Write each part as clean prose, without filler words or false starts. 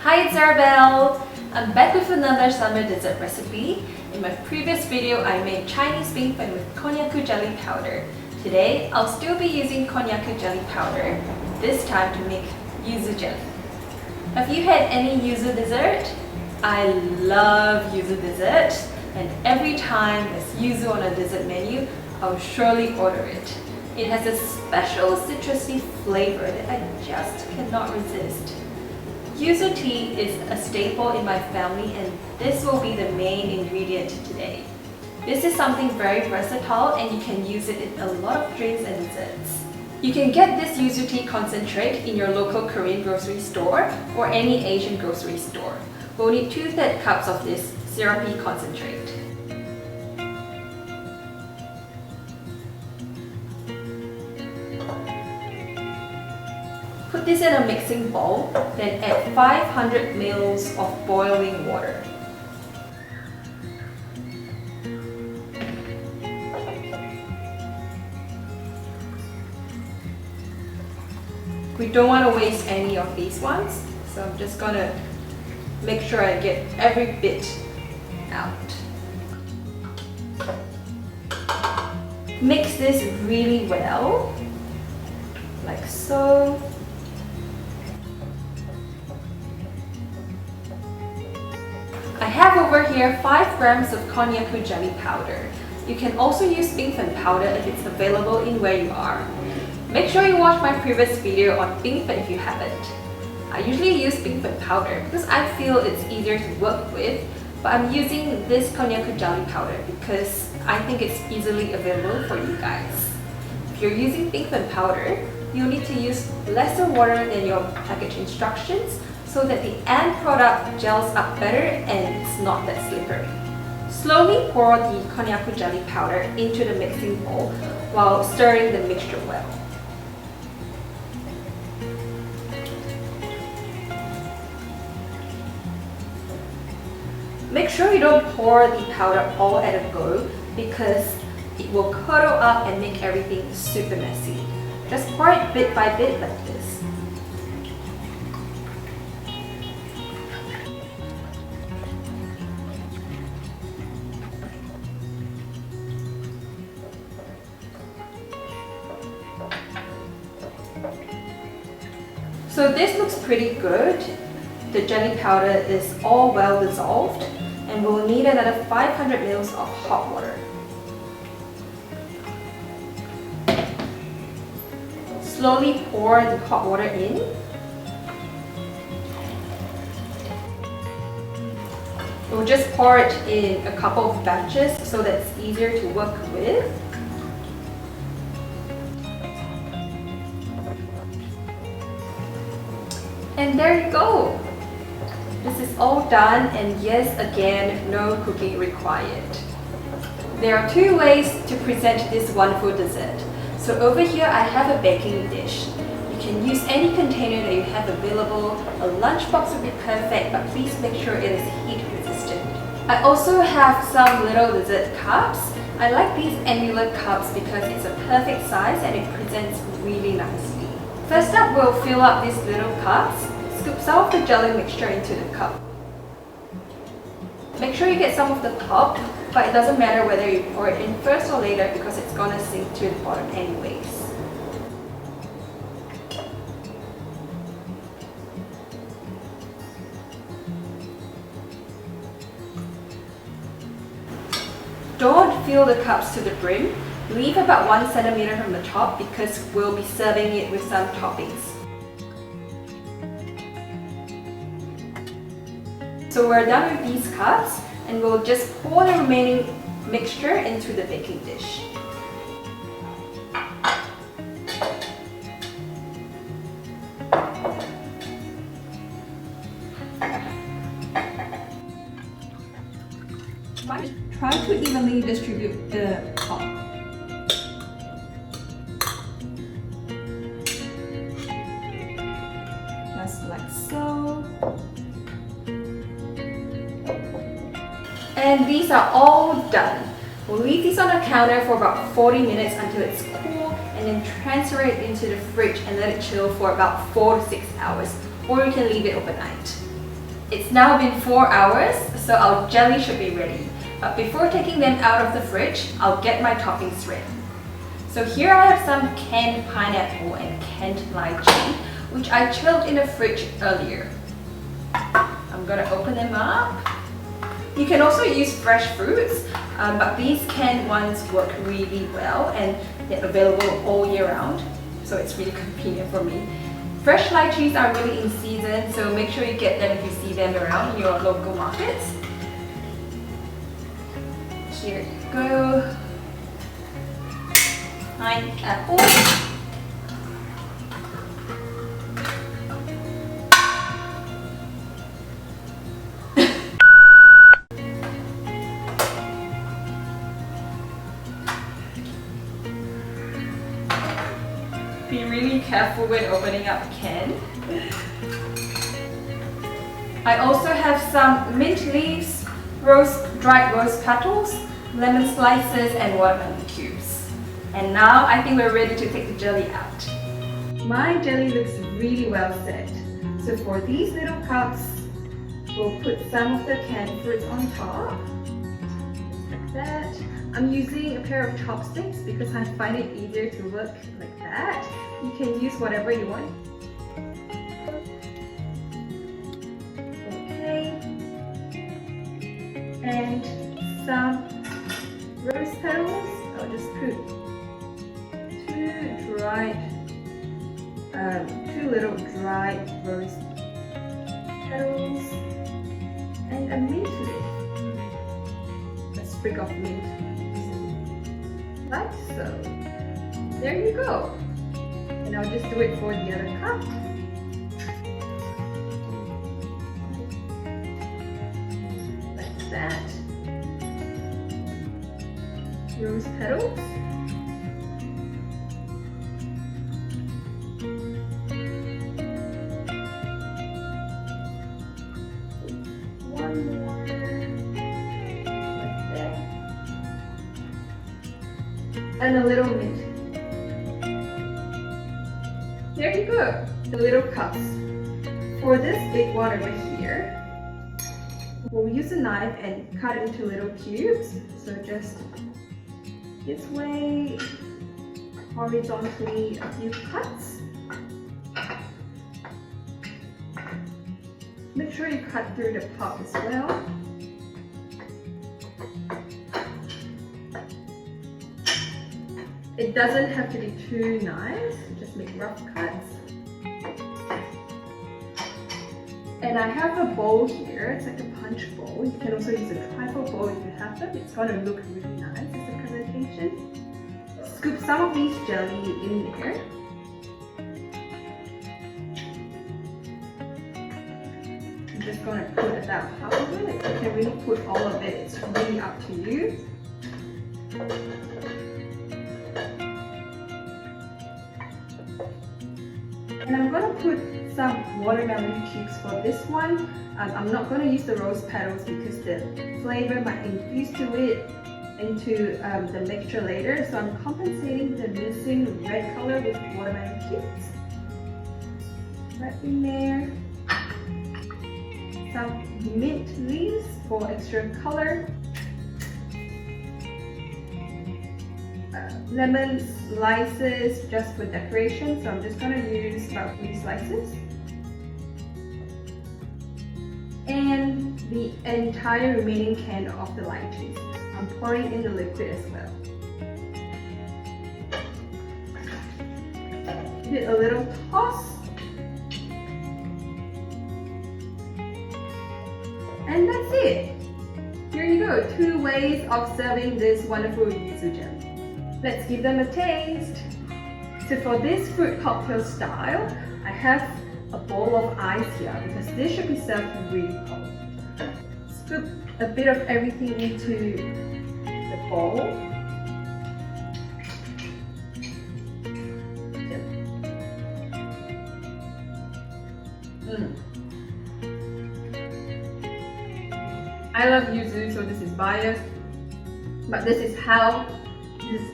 Hi, it's Arabelle! I'm back with another summer dessert recipe. In my previous video, I made Chinese beanfan with konjaku jelly powder. Today, I'll still be using konjaku jelly powder, this time to make yuzu jelly. Have you had any yuzu dessert? I love yuzu dessert, and every time there's yuzu on a dessert menu, I'll surely order it. It has a special citrusy flavor that I just cannot resist. Yuzu tea is a staple in my family, and this will be the main ingredient today. This is something very versatile, and you can use it in a lot of drinks and desserts. You can get this yuzu tea concentrate in your local Korean grocery store or any Asian grocery store. We'll need 2/3 cups of this syrupy concentrate. Put this in a mixing bowl, then add 500 ml of boiling water. We don't want to waste any of these ones, so I'm just gonna make sure I get every bit out. Mix this really well, like so. I have over here 5 grams of konjaku jelly powder. You can also use beanfan powder if it's available in where you are. Make sure you watch my previous video on beanfan if you haven't. I usually use beanfan powder because I feel it's easier to work with, but I'm using this konjaku jelly powder because I think it's easily available for you guys. If you're using beanfan powder, you'll need to use lesser water than your package instructions so that the end product gels up better and it's not that slippery. Slowly pour the konjaku jelly powder into the mixing bowl while stirring the mixture well. Make sure you don't pour the powder all at a go because it will curdle up and make everything super messy. Just pour it bit by bit like this. So this looks pretty good. The jelly powder is all well dissolved, and we'll need another 500 ml of hot water. Slowly pour the hot water in. We'll just pour it in a couple of batches so that it's easier to work with. And there you go! This is all done, and yes, again, no cooking required. There are 2 ways to present this wonderful dessert. So over here I have a baking dish. You can use any container that you have available. A lunchbox would be perfect, but please make sure it is heat resistant. I also have some little dessert cups. I like these annular cups because it's a perfect size and it presents really nicely. First up, we'll fill up these little cups. Scoop some of the jelly mixture into the cup. Make sure you get some of the top, but it doesn't matter whether you pour it in first or later because it's gonna sink to the bottom anyways. Don't fill the cups to the brim. Leave about 1 centimeter from the top because we'll be serving it with some toppings. So we're done with these cups, and we'll just pour the remaining mixture into the baking dish. Try to evenly distribute the top. Just like so. And these are all done. We'll leave these on the counter for about 40 minutes until it's cool, and then transfer it into the fridge and let it chill for about 4 to 6 hours, or you can leave it overnight. It's now been 4 hours, so our jelly should be ready. But before taking them out of the fridge, I'll get my toppings ready. So here I have some canned pineapple and canned lychee, which I chilled in the fridge earlier. I'm gonna open them up. You can also use fresh fruits, but these canned ones work really well and they're available all year round, so it's really convenient for me. Fresh lychees are really in season, so make sure you get them if you see them around in your local markets. Here you go. Pineapple. Be really careful when opening up a can. I also have some mint leaves, dried rose petals, lemon slices and watermelon cubes. And now I think we're ready to take the jelly out. My jelly looks really well set. So for these little cups, we'll put some of the canned fruits on top. Just like that. I'm using a pair of chopsticks because I find it easier to work like that. You can use whatever you want. Okay. And some rose petals. I'll just put two little dried rose petals and a mint leaf. A sprig of mint. Like so. There you go. And I'll just do it for the other cup. Like that. Rose petals. One more. Like that. And a little mint. There you go, the little cups. For this big one over here, we'll use a knife and cut it into little cubes. So just this way, horizontally a few cuts. Make sure you cut through the top as well. It doesn't have to be too nice, just make rough cuts. And I have a bowl here, it's like a punch bowl. You can also use a trifle bowl if you have them. It's going to look really nice as a presentation. Scoop some of these jelly in there. I'm just going to put about half of it. You can really put all of it, it's really up to you. And I'm going to put some watermelon cubes for this one. I'm not going to use the rose petals because the flavor might infuse into the mixture later. So I'm compensating the missing red color with watermelon cubes. Right in there. Some mint leaves for extra color. Lemon slices just for decoration, so I'm just going to use about 3 slices. And the entire remaining can of the lychees. I'm pouring in the liquid as well. Give it a little toss. And that's it. Here you go, 2 ways of serving this wonderful yuzu jelly. Let's give them a taste. So for this fruit cocktail style, I have a bowl of ice here because this should be served really cold. Scoop a bit of everything into the bowl. I love yuzu, so this is biased, but this is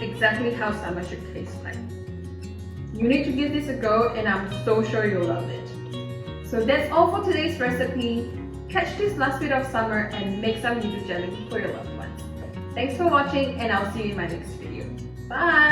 exactly how summer should taste like. You need to give this a go and I'm so sure you'll love it. So that's all for today's recipe. Catch this last bit of summer and make some yuzu jelly for your loved ones. Thanks for watching and I'll see you in my next video. Bye!